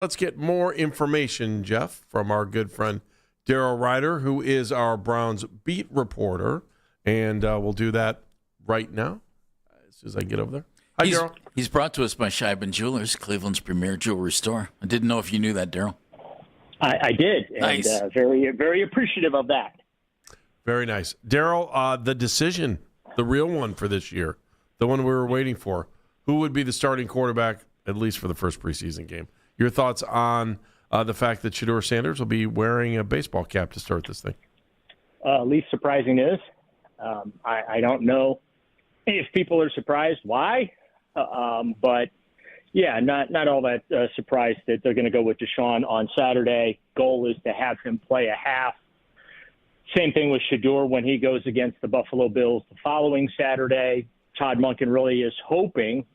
Let's get more information, Jeff, from our good friend Daryl Ruiter, who is our Browns beat reporter. And we'll do that right now as soon as I get over there. Hi, Daryl. He's brought to us by Scheibman Jewelers, Cleveland's premier jewelry store. I didn't know if you knew that, Daryl. I did, Nice. And very, very appreciative of that. Very nice. Daryl, the decision, the real one for this year, the one we were waiting for, who would be the starting quarterback, at least for the first preseason game? Your thoughts on the fact that Shedeur Sanders will be wearing a baseball cap to start this thing? Least surprising is, I don't know if people are surprised why, but yeah, not all that surprised that they're going to go with Deshaun on Saturday. Goal is to have him play a half. Same thing with Shedeur when he goes against the Buffalo Bills the following Saturday. Todd Monken really is hoping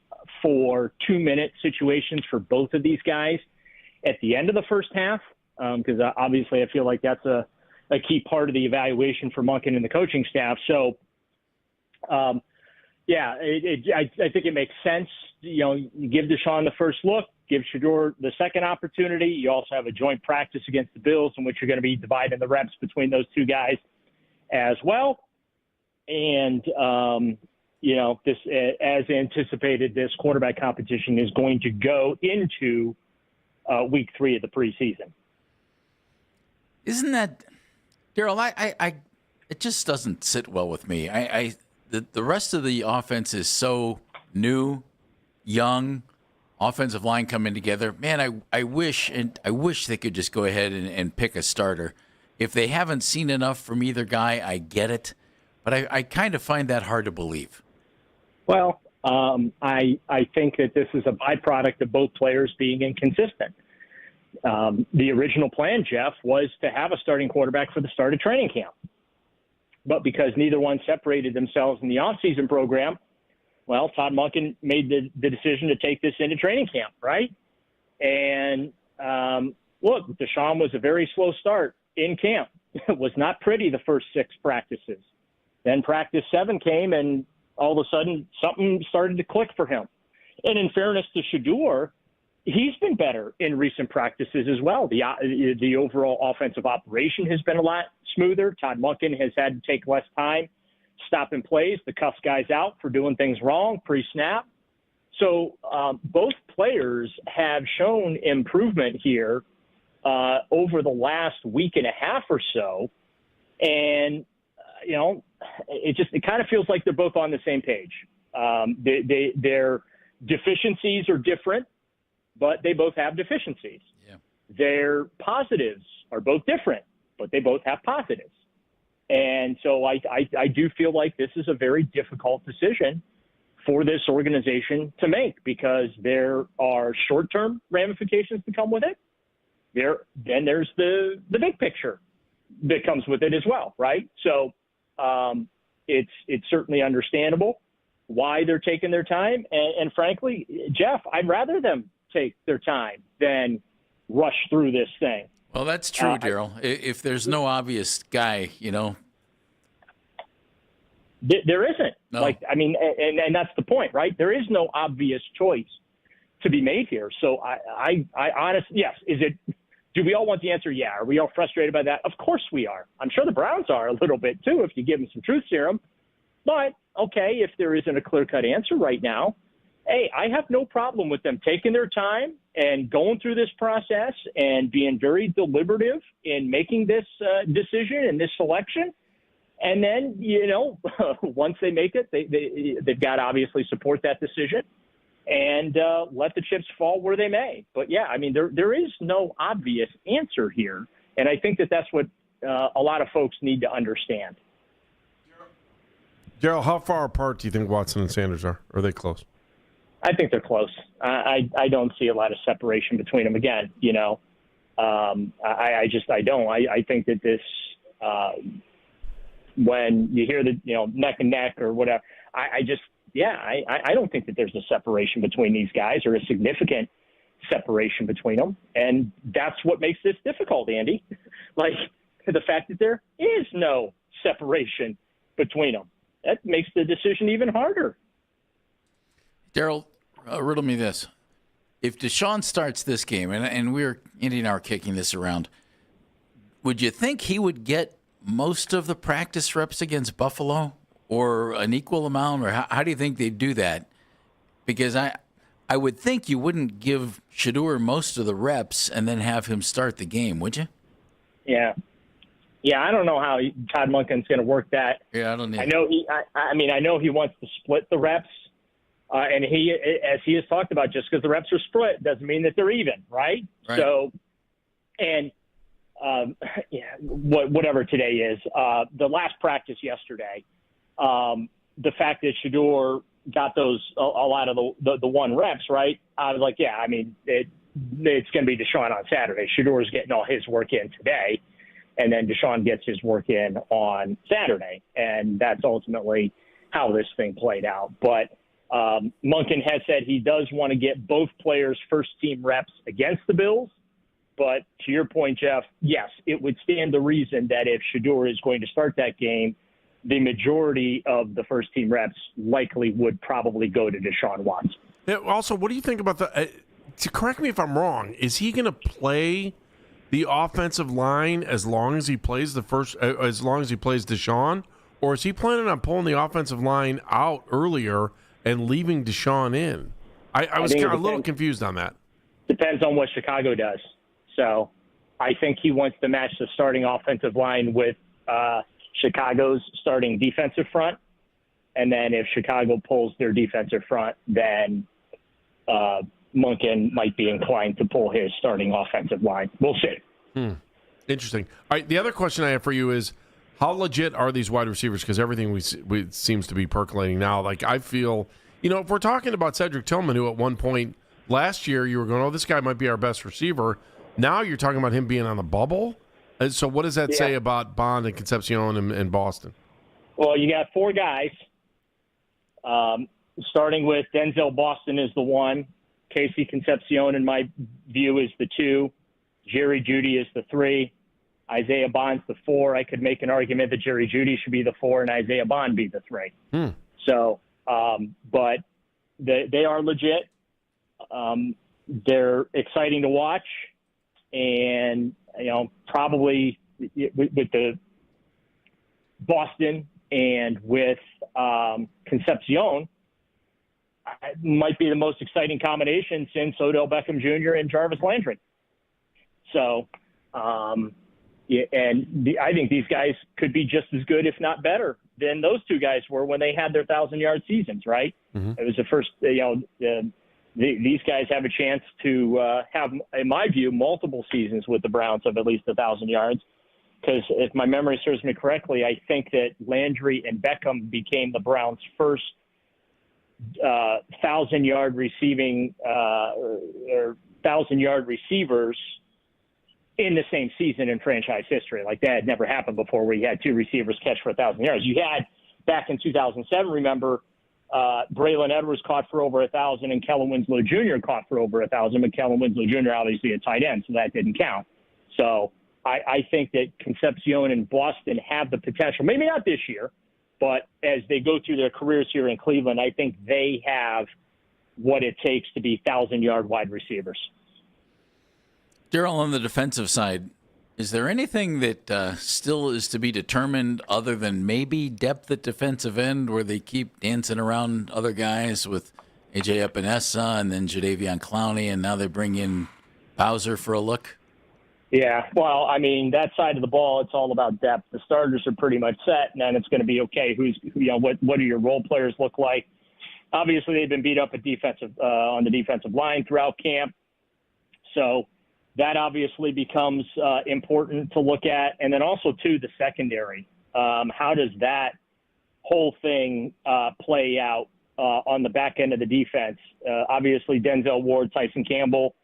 for 2-minute situations for both of these guys at the end of the first half, because obviously I feel like that's a key part of the evaluation for Monken and the coaching staff. So, I think it makes sense. You give Deshaun the first look, give Shedeur the second opportunity. You also have a joint practice against the Bills in which you're going to be dividing the reps between those two guys as well. And, this, as anticipated, this quarterback competition is going to go into week 3 of the preseason. Isn't that, Daryl? It just doesn't sit well with me. The rest of the offense is so new, young, offensive line coming together. Man, I wish they could just go ahead and pick a starter. If they haven't seen enough from either guy, I get it, but I kind of find that hard to believe. Well, I think that this is a byproduct of both players being inconsistent. The original plan, Jeff, was to have a starting quarterback for the start of training camp. But because neither one separated themselves in the offseason program, well, Todd Monken made the decision to take this into training camp, right? And look, Deshaun was a very slow start in camp. It was not pretty the first 6 practices. Then practice 7 came, and all of a sudden something started to click for him. And in fairness to Shedeur, he's been better in recent practices as well. The overall offensive operation has been a lot smoother. Todd Monken has had to take less time stopping plays, to cuss guys out for doing things wrong pre-snap. So both players have shown improvement here over the last week and a half or so. And, it kind of feels like they're both on the same page. Their deficiencies are different, but they both have deficiencies. Yeah. Their positives are both different, but they both have positives. And so I do feel like this is a very difficult decision for this organization to make, because there are short-term ramifications that come with it. Then there's the big picture that comes with it as well, right? So it's certainly understandable why they're taking their time. And frankly, Jeff, I'd rather them take their time than rush through this thing. Well, that's true, Daryl. If there's no obvious guy, There isn't. No. And that's the point, right? There is no obvious choice to be made here. So I honestly, yes. Do we all want the answer? Yeah. Are we all frustrated by that? Of course we are. I'm sure the Browns are a little bit too, if you give them some truth serum. But okay, if there isn't a clear-cut answer right now, hey, I have no problem with them taking their time and going through this process and being very deliberative in making this decision and this selection. And then, once they make it, they've got to obviously support that decision and let the chips fall where they may. But, yeah, there is no obvious answer here. And I think that's what a lot of folks need to understand. Daryl, how far apart do you think Watson and Sanders are? Are they close? I think they're close. I don't see a lot of separation between them. Again, I don't. I think that this when you hear the neck and neck or whatever, I don't think that there's a separation between these guys, or a significant separation between them, and that's what makes this difficult, Andy. Like the fact that there is no separation between them, that makes the decision even harder. Daryl, riddle me this. if Deshaun starts this game, and Andy and I are kicking this around, would you think he would get most of the practice reps against Buffalo, or an equal amount, or how do you think they'd do that? Because I would think you wouldn't give Shedeur most of the reps and then have him start the game, would you? Yeah. Yeah, I don't know how Todd Monken's going to work that. Yeah, I don't know. I know he wants to split the reps. And as he has talked about, just because the reps are split doesn't mean that they're even, right? So, and whatever today is, the last practice yesterday, the fact that Shedeur got those a lot of the one reps, right? I was like, yeah, I mean, it's going to be Deshaun on Saturday. Shadeur's getting all his work in today, and then Deshaun gets his work in on Saturday, and that's ultimately how this thing played out. But Monken has said he does want to get both players' first-team reps against the Bills. But to your point, Jeff, yes, it would stand to reason that if Shedeur is going to start that game, the majority of the first-team reps likely would probably go to Deshaun Watson. Yeah, also, what do you think about to correct me if I'm wrong, is he going to play the offensive line as long as he plays as long as he plays Deshaun, or is he planning on pulling the offensive line out earlier and leaving Deshaun in? I was kind of a little confused on that. Depends on what Chicago does. So I think he wants to match the starting offensive line with Chicago's starting defensive front. And then if Chicago pulls their defensive front, then Monken might be inclined to pull his starting offensive line. We'll see. Interesting. All right, the other question I have for you is, how legit are these wide receivers? Because everything we seems to be percolating now. Like, I feel, if we're talking about Cedric Tillman, who at one point last year you were going, oh, this guy might be our best receiver. Now you're talking about him being on the bubble. And so what does that say about Bond and Concepcion and Boston? Well, you got four guys. Starting with Denzel Boston is the one. Casey Concepcion, in my view, is the two. Jerry Jeudy is the three. Isaiah Bond's the four. I could make an argument that Jerry Jeudy should be the four and Isaiah Bond be the three. So, but they are legit. They're exciting to watch. And, probably with the Boston and with Concepcion, might be the most exciting combination since Odell Beckham Jr. and Jarvis Landry. So, I think these guys could be just as good, if not better, than those two guys were when they had their 1,000-yard seasons, right? Mm-hmm. It was the first, these guys have a chance to have, in my view, multiple seasons with the Browns of at least 1,000 yards. Because if my memory serves me correctly, I think that Landry and Beckham became the Browns' first 1,000-yard receiving or 1,000-yard receivers in the same season in franchise history. Like, that had never happened before, where you had two receivers catch for 1,000 yards. You had back in 2007, remember, Braylon Edwards caught for over 1,000 and Kellen Winslow Jr. caught for over 1,000, but Kellen Winslow Jr. obviously a tight end, so that didn't count. So I think that Concepcion and Boston have the potential, maybe not this year, but as they go through their careers here in Cleveland, I think they have what it takes to be 1,000-yard wide receivers. Daryl, on the defensive side, is there anything that still is to be determined other than maybe depth at defensive end, where they keep dancing around other guys with A.J. Epinesa and then Jadeveon Clowney, and now they bring in Bowser for a look? Yeah, well, I mean, that side of the ball, it's all about depth. The starters are pretty much set, and then it's going to be, okay, what do your role players look like? Obviously, they've been beat up at on the defensive line throughout camp. So that obviously becomes important to look at. And then also, too, the secondary. How does that whole thing play out on the back end of the defense? Obviously, Denzel Ward, Tyson Campbell,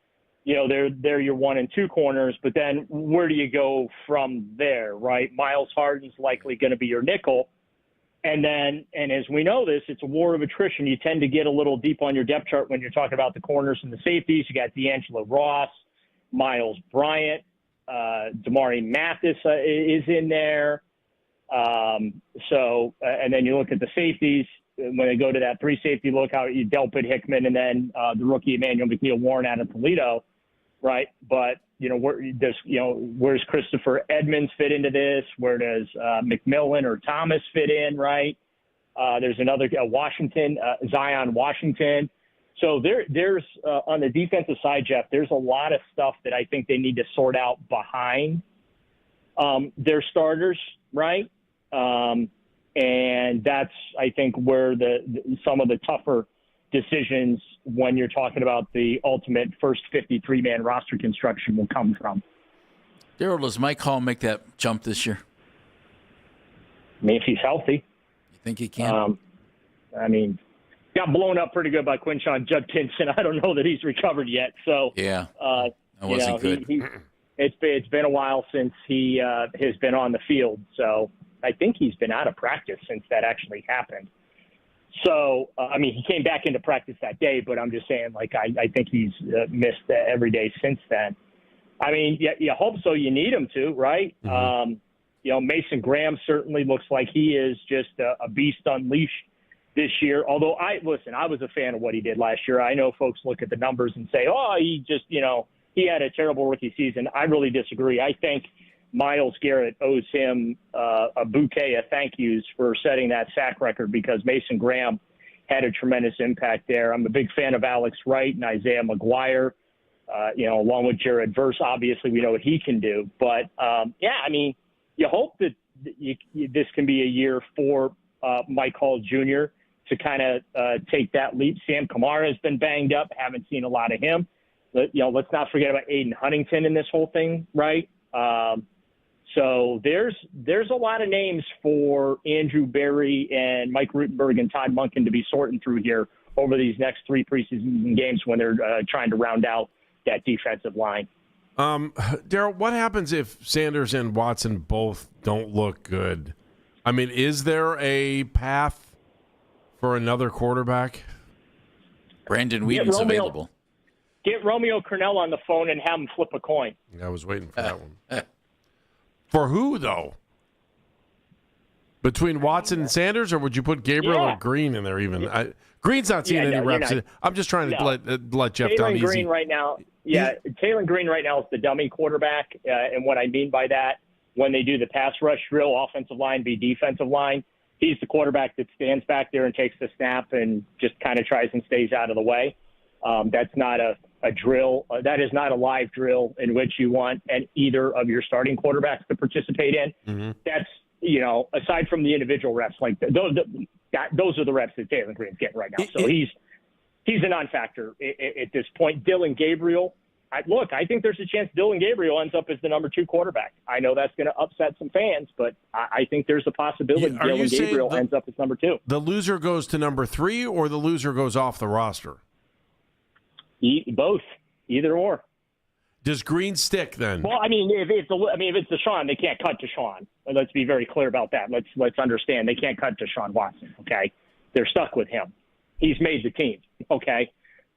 they're your 1 and 2 corners. But then where do you go from there, right? Miles Harden's likely going to be your nickel. And as we know this, it's a war of attrition. You tend to get a little deep on your depth chart when you're talking about the corners and the safeties. You got D'Angelo Ross, Miles Bryant, Damari Mathis is in there. And then you look at the safeties. when they go to that 3-safety look, how you Delpit Hickman and then the rookie Emmanuel McNeil-Warren out of Toledo, right? But, where's Christopher Edmonds fit into this? Where does McMillan or Thomas fit in, right? There's another Washington, Zion Washington. So there's on the defensive side, Jeff, there's a lot of stuff that I think they need to sort out behind their starters, right? And that's, I think, where some of the tougher decisions when you're talking about the ultimate first 53-man roster construction will come from. Daryl, does Mike Hall make that jump this year? I mean, if he's healthy. You think he can? Got blown up pretty good by Quinshon Judkinson. I don't know that he's recovered yet. So yeah, that wasn't good. It's been a while since he has been on the field. So I think he's been out of practice since that actually happened. So, he came back into practice that day, but I'm just saying, I think he's missed every day since then. You hope so. You need him to, right? Mm-hmm. Mason Graham certainly looks like he is just a beast unleashed this year. Although I was a fan of what he did last year. I know folks look at the numbers and say, he just, he had a terrible rookie season. I really disagree. I think Myles Garrett owes him a bouquet of thank yous for setting that sack record because Mason Graham had a tremendous impact there. I'm a big fan of Alex Wright and Isaiah McGuire, along with Jared Verse. Obviously, we know what he can do. But, you hope that this can be a year for Mike Hall Jr. to kind of take that leap. Sam Kamara has been banged up. Haven't seen a lot of him. But, let's not forget about Aiden Huntington in this whole thing, right? So there's a lot of names for Andrew Berry and Mike Rutenberg and Todd Monken to be sorting through here over these next 3 preseason games when they're trying to round out that defensive line. Daryl, what happens if Sanders and Watson both don't look good? Is there a path for another quarterback? Brandon Whedon's available. Get Romeo Cornell on the phone and have him flip a coin. I was waiting for that one. For who, though? Between Watson and Sanders, or would you put Gabriel or Green in there even? Green's not seeing any reps. I'm just trying to let Jeff down easy. Green right now, Taylor Green right now is the dummy quarterback. And what I mean by that, when they do the pass rush drill, offensive line be defensive line, he's the quarterback that stands back there and takes the snap and just kind of tries and stays out of the way. That's not a drill. That is not a live drill in which you want either of your starting quarterbacks to participate in. Mm-hmm. That's, aside from the individual reps, those are the reps that Taylor Green's getting right now. So he's a non-factor at this point. Dylan Gabriel, I think there's a chance Dylan Gabriel ends up as the number 2 quarterback. I know that's going to upset some fans, but I think there's a possibility Dylan Gabriel ends up as number 2. The loser goes to number 3 or the loser goes off the roster? Both, either or. Does Green stick then? Well, if it's Deshaun, they can't cut Deshaun. Let's be very clear about that. Let's understand they can't cut Deshaun Watson. Okay, they're stuck with him. He's made the team. Okay,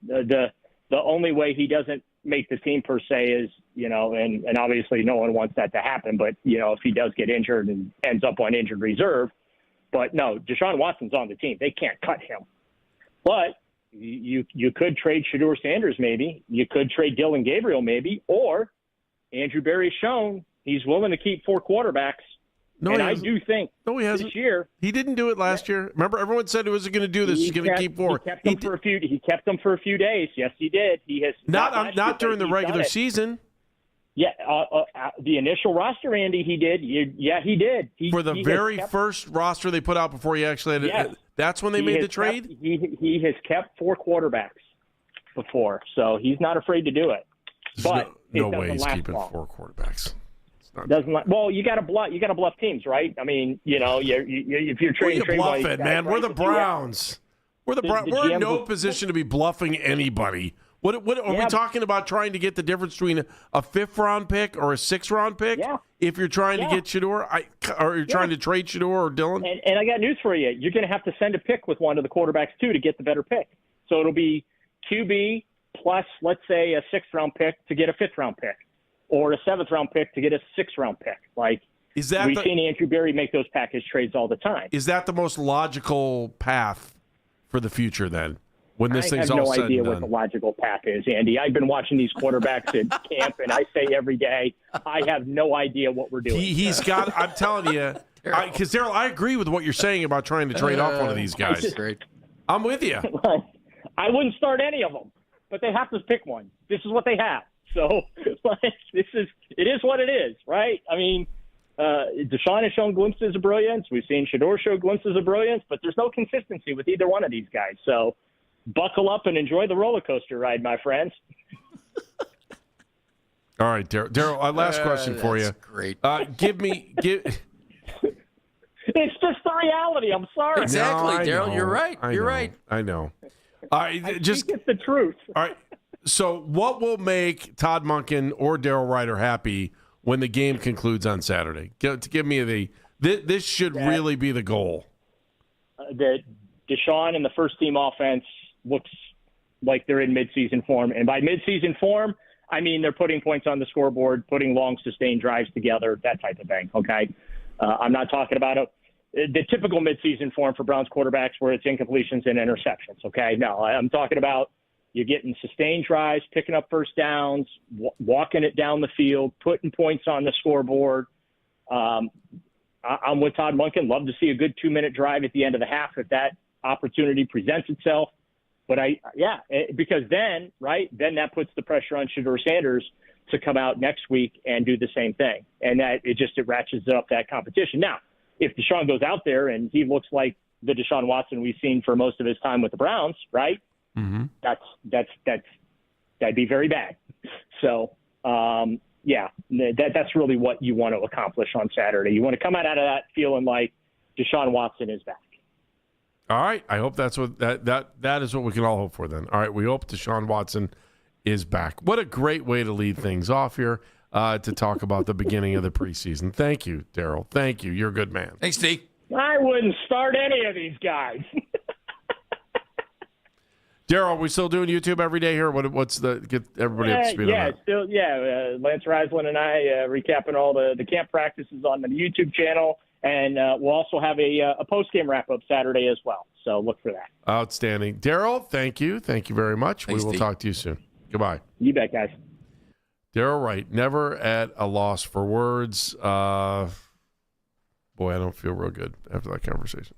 the only way he doesn't make the team per se is and obviously no one wants that to happen. But if he does get injured and ends up on injured reserve, but no, Deshaun Watson's on the team. They can't cut him, but. You could trade Shedeur Sanders maybe. You could trade Dylan Gabriel maybe. Or Andrew Berry's shown he's willing to keep 4 quarterbacks. I do think he hasn't. This year. He didn't do it last year. Remember, everyone said he wasn't going to do this. He's going to keep 4. He kept them for a few days. Yes, he did. He has not during the regular season. Yeah, the initial roster, Andy, he did. He did. For the very first roster they put out before he actually had it. That's when they made the trade? He has kept 4 quarterbacks before, so he's not afraid to do it. But no way he's keeping 4 quarterbacks. Well, you got to bluff. You got to bluff teams, right? If you're trading, bluff it, man. We're the Browns. We're in no position to be bluffing anybody. What are we talking about? Trying to get the difference between a 5th-round pick or a 6th-round pick? Yeah. If you're trying to get Shedeur, or you're trying to trade Shedeur or Dylan? And I got news for you. You're going to have to send a pick with one of the quarterbacks, too, to get the better pick. So it'll be QB plus, let's say, a 6th-round pick to get a 5th-round pick, or a 7th-round pick to get a 6th-round pick. We've seen Andrew Berry make those package trades all the time. Is that the most logical path for the future then? When this I thing's have all no said idea and what done? the logical path is, Andy. I've been watching these quarterbacks at camp, and I say every day, I have no idea what we're doing. He's got. I'm telling you, because Daryl, I agree with what you're saying about trying to trade off one of these guys. Great. I'm with you. I wouldn't start any of them, but they have to pick one. This is what they have. So it is what it is, right? I mean, Deshaun has shown glimpses of brilliance. We've seen Shador show glimpses of brilliance, but there's no consistency with either one of these guys. So buckle up and enjoy the roller coaster ride, my friends. All right, Daryl. Last question for you. Great. It's just the reality. I'm sorry. Exactly, No, Daryl. know. You're right. You're know. right. I know. I It's the truth. all right. So, what will make Todd Monken or Daryl Ruiter happy when the game concludes on Saturday? Give me this should really be the goal. That Deshaun and the first team offense looks like they're in midseason form. And by midseason form, I mean they're putting points on the scoreboard, putting long sustained drives together, that type of thing. Okay. I'm not talking about the typical midseason form for Browns quarterbacks where it's incompletions and interceptions. Okay. No, I'm talking about you're getting sustained drives, picking up first downs, walking it down the field, putting points on the scoreboard. I'm with Todd Monken. Love to see a good 2-minute drive at the end of the half if that opportunity presents itself. But because then that puts the pressure on Shador Sanders to come out next week and do the same thing. And that it ratchets up that competition. Now, if Deshaun goes out there and he looks like the Deshaun Watson we've seen for most of his time with the Browns, right? Mm-hmm. That'd be very bad. So, that's really what you want to accomplish on Saturday. You want to come out of that feeling like Deshaun Watson is back. All right. I hope that's what that is what we can all hope for then. All right. We hope Deshaun Watson is back. What a great way to lead things off here to talk about the beginning of the preseason. Thank you, Daryl. Thank you. You're a good man. Thanks, Steve. I wouldn't start any of these guys. Daryl, are we still doing YouTube every day here? What's get everybody up to speed on that? Lance Reislin and I recapping all the camp practices on the YouTube channel, and we'll also have a post-game wrap-up Saturday as well. So look for that. Outstanding. Daryl, thank you. Thank you very much. Thanks, we will Steve. talk to you soon. Goodbye. You bet, guys. Daryl Wright, never at a loss for words. Boy, I don't feel real good after that conversation.